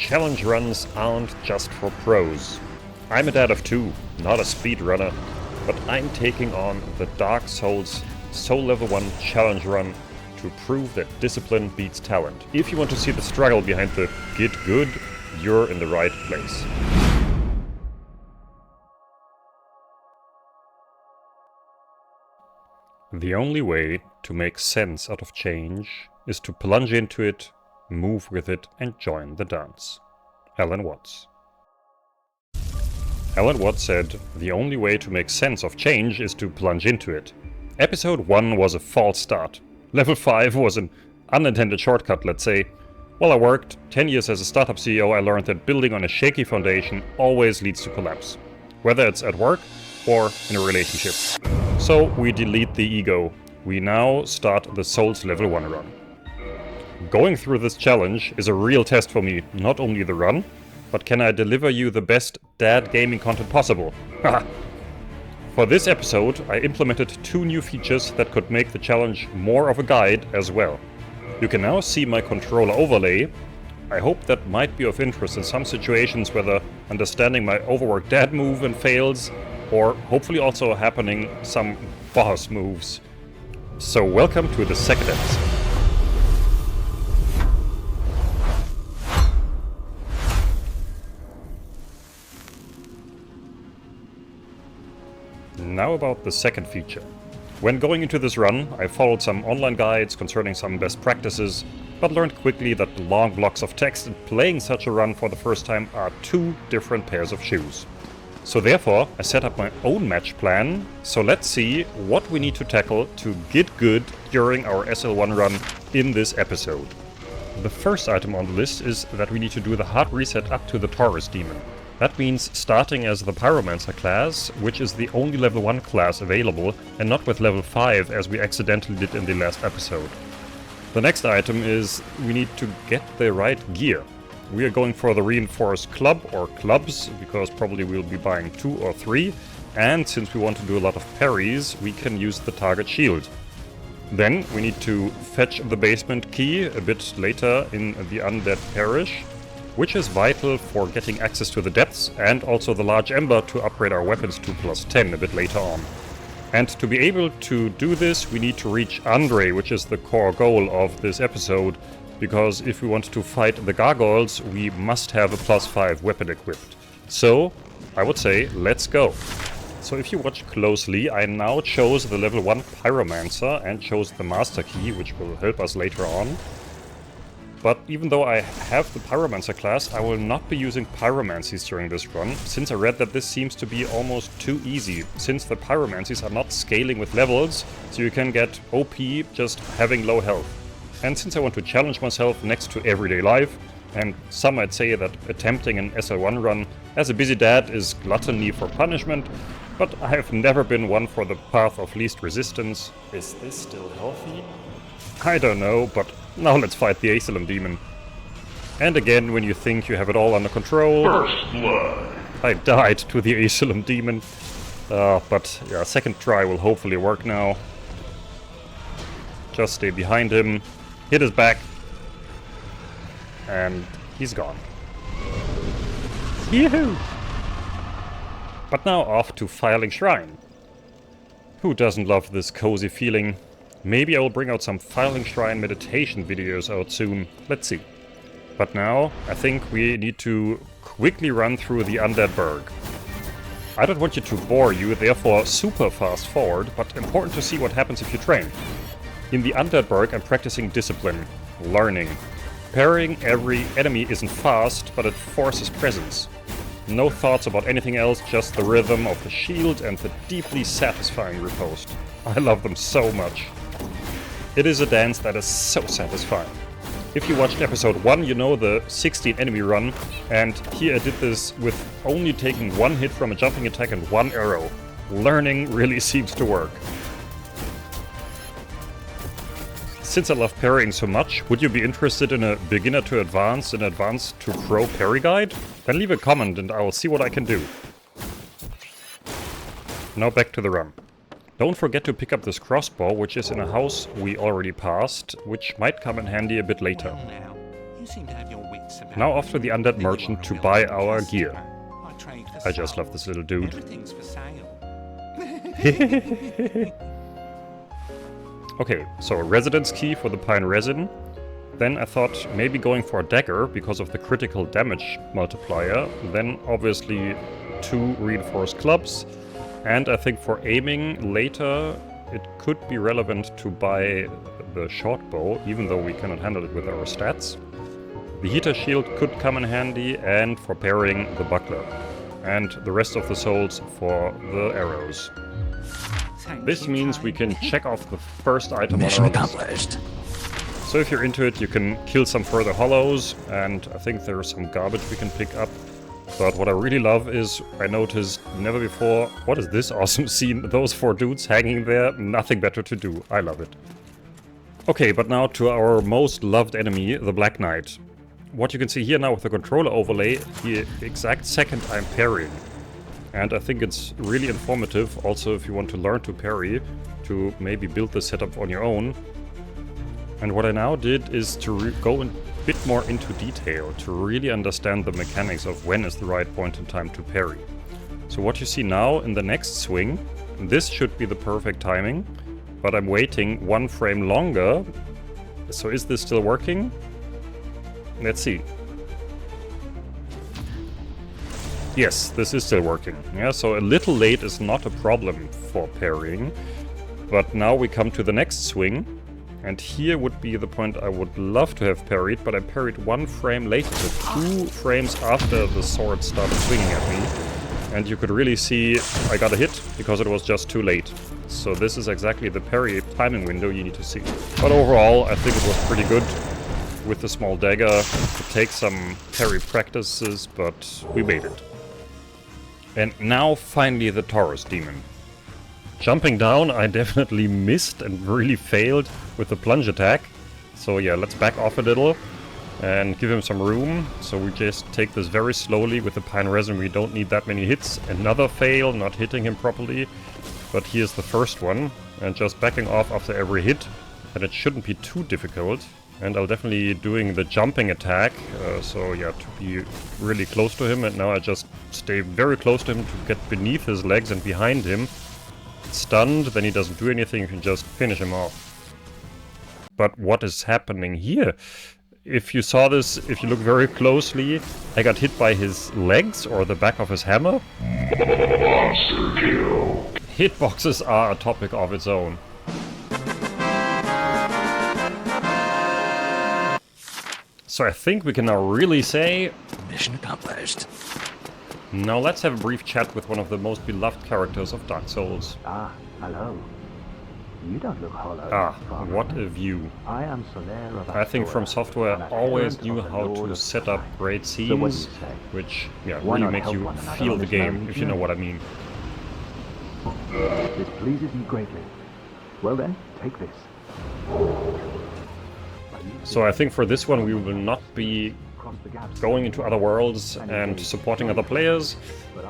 challenge runs aren't just for pros. I'm a dad of two, not a speedrunner, but I'm taking on the Dark Souls Soul Level 1 challenge run to prove that discipline beats talent. If you want to see the struggle behind the Git Good, you're in the right place. The only way to make sense out of change is to plunge into it, move with it, and join the dance. Alan Watts. Alan Watts said, "The only way to make sense of change is to plunge into it." Episode 1 was a false start. Level 5 was an unintended shortcut, let's say. While I worked 10 years as a startup CEO, I learned that building on a shaky foundation always leads to collapse. Whether it's at work or in a relationship. So we delete the ego. We now start the Souls Level 1 run. Going through this challenge is a real test for me, not only the run, but can I deliver you the best dad gaming content possible? For this episode, I implemented 2 new features that could make the challenge more of a guide as well. You can now see my controller overlay. I hope that might be of interest in some situations, whether understanding my overworked dad move and fails, or hopefully also happening some boss moves. So welcome to the second episode. Now about the second feature. When going into this run, I followed some online guides concerning some best practices, but learned quickly that the long blocks of text and playing such a run for the first time are 2 different pairs of shoes. So therefore, I set up my own match plan, so let's see what we need to tackle to get good during our SL1 run in this episode. The first item on the list is that we need to do the hard reset up to the Taurus Demon. That means starting as the Pyromancer class, which is the only level 1 class available, and not with level 5 as we accidentally did in the last episode. The next item is we need to get the right gear. We are going for the reinforced club or clubs, because probably we'll be buying 2 or 3, and since we want to do a lot of parries, we can use the target shield. Then we need to fetch the basement key a bit later in the Undead Parish, which is vital for getting access to the depths and also the large ember to upgrade our weapons to +10 a bit later on. And to be able to do this, we need to reach Andre, which is the core goal of this episode, because if we want to fight the gargoyles, we must have a +5 weapon equipped. So, I would say, let's go. So if you watch closely, I now chose the level 1 Pyromancer and chose the master key, which will help us later on. But even though I have the Pyromancer class, I will not be using Pyromancies during this run, since I read that this seems to be almost too easy, since the Pyromancies are not scaling with levels, so you can get OP just having low health. And since I want to challenge myself next to everyday life, and some might say that attempting an SL1 run as a busy dad is gluttony for punishment, but I have never been one for the path of least resistance. Is this still healthy? I don't know, but now let's fight the Taurus Demon. And again, when you think you have it all under control... First blood! I died to the Taurus Demon. But yeah, second try will hopefully work now. Just stay behind him, hit his back, and he's gone. Yoo-hoo! But now off to Filing Shrine. Who doesn't love this cozy feeling? Maybe I will bring out some Filing Shrine meditation videos out soon. Let's see. But now, I think we need to quickly run through the Undead Burg. I don't want you to bore you, therefore super fast forward, but important to see what happens if you train. In the Undead Burg, I'm practicing discipline, learning. Parrying every enemy isn't fast, but it forces presence. No thoughts about anything else, just the rhythm of the shield and the deeply satisfying riposte. I love them so much. It is a dance that is so satisfying. If you watched episode 1, you know the 16 enemy run, and here I did this with only taking 1 hit from a jumping attack and 1 arrow. Learning really seems to work. Since I love parrying so much, would you be interested in a beginner to advanced and advanced to pro parry guide? Then leave a comment and I will see what I can do. Now back to the run. Don't forget to pick up this crossbow, which is in a house we already passed, which might come in handy a bit later. Well now, You seem to have your wits about Now you. off to the Undead Think you Merchant are a to real buy true our customer. gear. I trade for I just sale. love this little dude. Everything's for sale. Okay, so a residence key for the pine resin. Then I thought maybe going for a dagger because of the critical damage multiplier. Then obviously 2 reinforced clubs. And I think for aiming later it could be relevant to buy the short bow, even though we cannot handle it with our stats. The heater shield could come in handy, and for parrying the buckler. And the rest of the souls for the arrows. Thank This you, means we can kind. check off the first item Mission on our list. accomplished. So if you're into it, you can kill some further hollows, and I think there's some garbage we can pick up. But what I really love is, I noticed never before, what is this awesome scene? Those 4 dudes hanging there, nothing better to do. I love it. Okay, but now to our most loved enemy, the Black Knight. What you can see here now with the controller overlay, the exact second I'm parrying. And I think it's really informative, also if you want to learn to parry, to maybe build the setup on your own. And what I now did is to go a bit more into detail, to really understand the mechanics of when is the right point in time to parry. So what you see now in the next swing, this should be the perfect timing, but I'm waiting 1 frame longer. So is this still working? Let's see. Yes, this is still working. Yeah, so a little late is not a problem for parrying. But now we come to the next swing. And here would be the point I would love to have parried, but I parried 1 frame later, so 2 frames after the sword started swinging at me. And you could really see I got a hit because it was just too late. So this is exactly the parry timing window you need to see. But overall, I think it was pretty good with the small dagger. It takes some parry practices, but we made it. And now finally the Taurus Demon. Jumping down, I definitely missed and really failed with the plunge attack. So yeah, let's back off a little and give him some room. So we just take this very slowly with the pine resin. We don't need that many hits. Another fail, not hitting him properly. But here's the first one. And just backing off after every hit. And it shouldn't be too difficult. And I'll definitely doing the jumping attack. So yeah, to be really close to him. And now I just stay very close to him to get beneath his legs and behind him. Stunned, then he doesn't do anything, you can just finish him off. But what is happening here? If you saw this, if you look very closely, I got hit by his legs or the back of his hammer. Monster kill. Hitboxes are a topic of its own. So I think we can now really say... Mission accomplished. Now let's have a brief chat with one of the most beloved characters of Dark Souls. Ah, hello. You don't look hollow. Ah, Father. what a view. I am Solaire of I think From Software an always adherent knew of the how Lord to of set up Time. great So what do you scenes, say? which yeah, Why really not make help you one another feel on the this game, lonely if you know journey? what I mean. This pleases me greatly. Well then, take this. So I think for this one we will not be Cross the gaps. going into other worlds and supporting other players,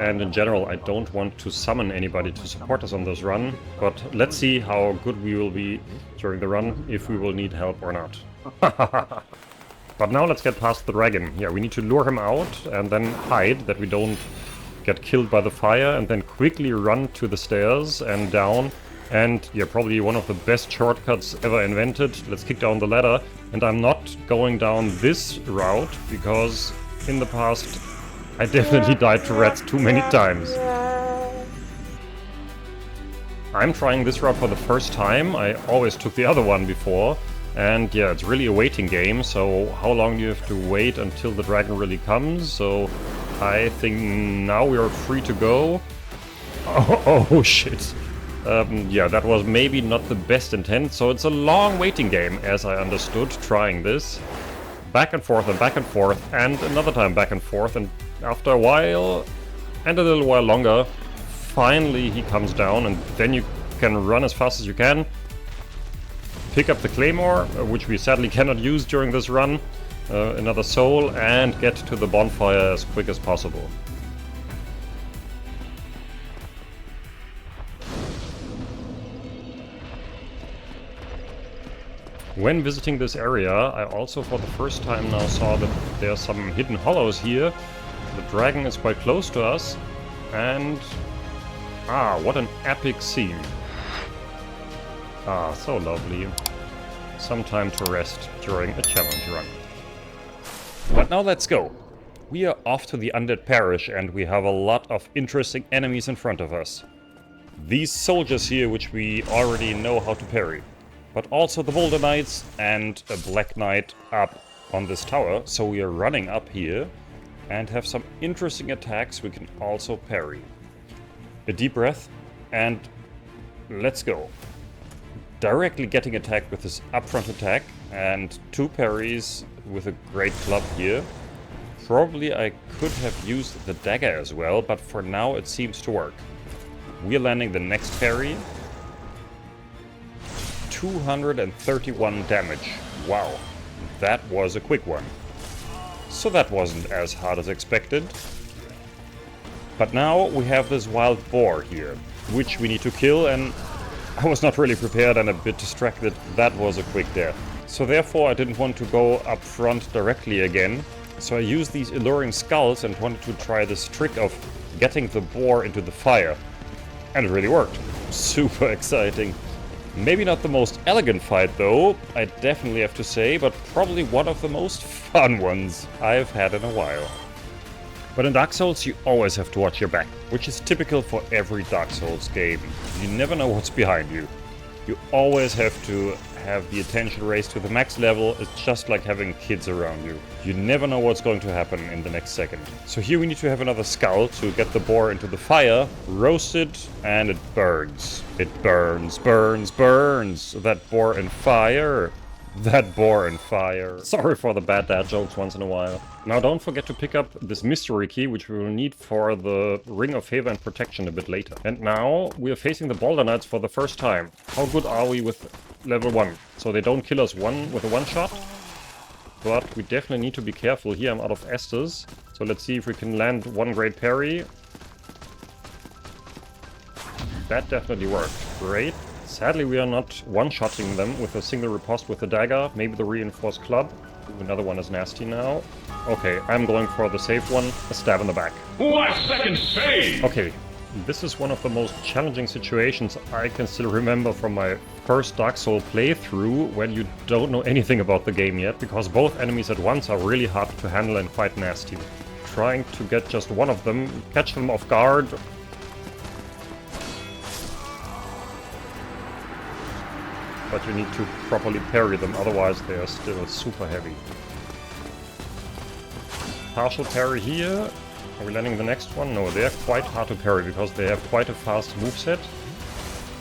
and in general I don't want to summon anybody to support us on this run, but let's see how good we will be during the run, if we will need help or not. But now let's get past the dragon. Yeah, we need to lure him out and then hide that we don't get killed by the fire, and then quickly run to the stairs and down. And yeah, probably one of the best shortcuts ever invented. Let's kick down the ladder. And I'm not going down this route, because in the past I definitely died to rats too many times. I'm trying this route for the first time. I always took the other one before. And yeah, it's really a waiting game, so how long do you have to wait until the dragon really comes? So I think now we are free to go. Oh shit. Yeah, that was maybe not the best intent, so it's a long waiting game, as I understood, trying this. Back and forth, and another time back and forth, and after a while, and a little while longer, finally he comes down, and then you can run as fast as you can. Pick up the claymore, which we sadly cannot use during this run, another soul, and get to the bonfire as quick as possible. When visiting this area, I also for the first time now saw that there are some hidden hollows here. The dragon is quite close to us, and what an epic scene. So lovely. Some time to rest during a challenge run. But now let's go. We are off to the Undead Parish and we have a lot of interesting enemies in front of us. These soldiers here, which we already know how to parry. But also the Boulder Knights and a Black Knight up on this tower. So we are running up here and have some interesting attacks we can also parry. A deep breath and let's go. Directly getting attacked with this upfront attack and 2 parries with a great club here. Probably I could have used the dagger as well, but for now it seems to work. We're landing the next parry. 231 damage. Wow, that was a quick one. So that wasn't as hard as expected. But now we have this wild boar here, which we need to kill, and I was not really prepared and a bit distracted. That was a quick death. So therefore I didn't want to go up front directly again. So I used these alluring skulls and wanted to try this trick of getting the boar into the fire. And it really worked. Super exciting. Maybe not the most elegant fight though, I definitely have to say, but probably one of the most fun ones I've had in a while. But in Dark Souls you always have to watch your back, which is typical for every Dark Souls game. You never know what's behind you. You always have to have the attention raised to the max level. It's just like having kids around you. You never know what's going to happen in the next second. So here we need to have another skull to get the boar into the fire, roast it, and it burns. It burns, burns, burns. That boar in fire. That boar in fire. Sorry for the bad dad jokes once in a while. Now don't forget to pick up this mystery key, which we will need for the Ring of Favor and Protection a bit later. And now we are facing the Boulder Knights for the first time. How good are we with level 1? So they don't kill us with a one-shot. But we definitely need to be careful. Here I'm out of Estus. So let's see if we can land one great parry. That definitely worked. Great. Sadly, we are not one-shotting them with a single riposte with the dagger. Maybe the reinforced club. Ooh, another one is nasty now. Okay, I'm going for the safe one. A stab in the back. Last second save! Okay, this is one of the most challenging situations I can still remember from my first Dark Souls playthrough, when you don't know anything about the game yet, because both enemies at once are really hard to handle and quite nasty. Trying to get just one of them, catch them off guard. But you need to properly parry them, otherwise they are still super heavy. Partial parry here. Are we landing the next one? No, they are quite hard to parry because they have quite a fast moveset.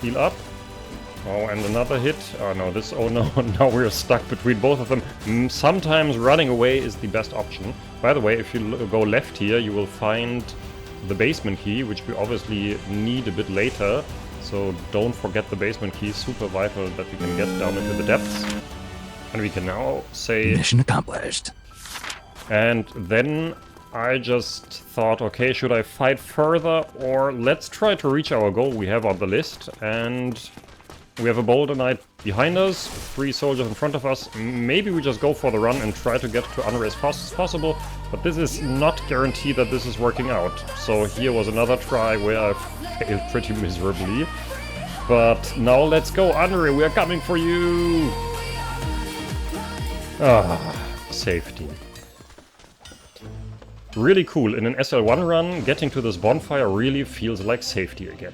Heal up. Oh, and another hit. Oh no, oh no, now we're stuck between both of them. Sometimes running away is the best option. By the way, if you go left here, you will find the basement key, which we obviously need a bit later. So don't forget the basement key, super vital that we can get down into the depths. And we can now say... Mission accomplished. And then I just thought, okay, should I fight further or let's try to reach our goal we have on the list. And we have a Boulder Knight behind us, 3 soldiers in front of us. Maybe we just go for the run and try to get to Andre as fast as possible. But this is not guaranteed that this is working out. So here was another try where I failed pretty miserably. But now let's go, Andre, we are coming for you! Safety. Really cool. In an SL1 run, getting to this bonfire really feels like safety again.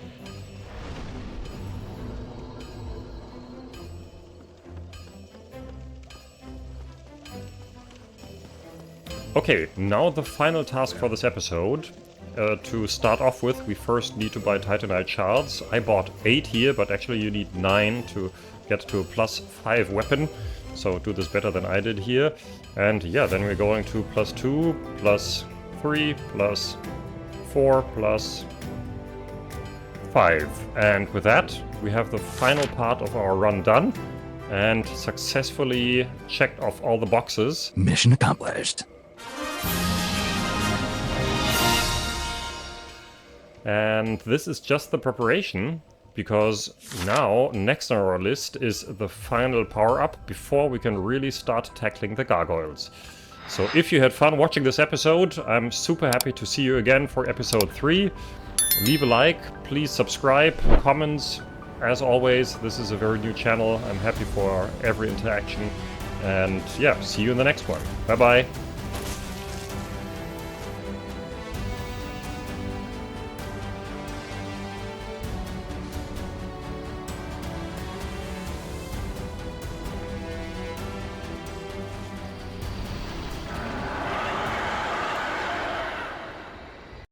Okay, now the final task for this episode. To start off with, we first need to buy Titanite shards. I bought 8 here, but actually you need 9 to get to a +5 weapon. So do this better than I did here. And yeah, then we're going to +2, +3, +4, +5. And with that, we have the final part of our run done. And successfully checked off all the boxes. Mission accomplished. And this is just the preparation, because now, next on our list is the final power-up before we can really start tackling the gargoyles. So if you had fun watching this episode, I'm super happy to see you again for episode 3. Leave a like, please subscribe, comments. As always, this is a very new channel. I'm happy for every interaction. And yeah, see you in the next one. Bye bye.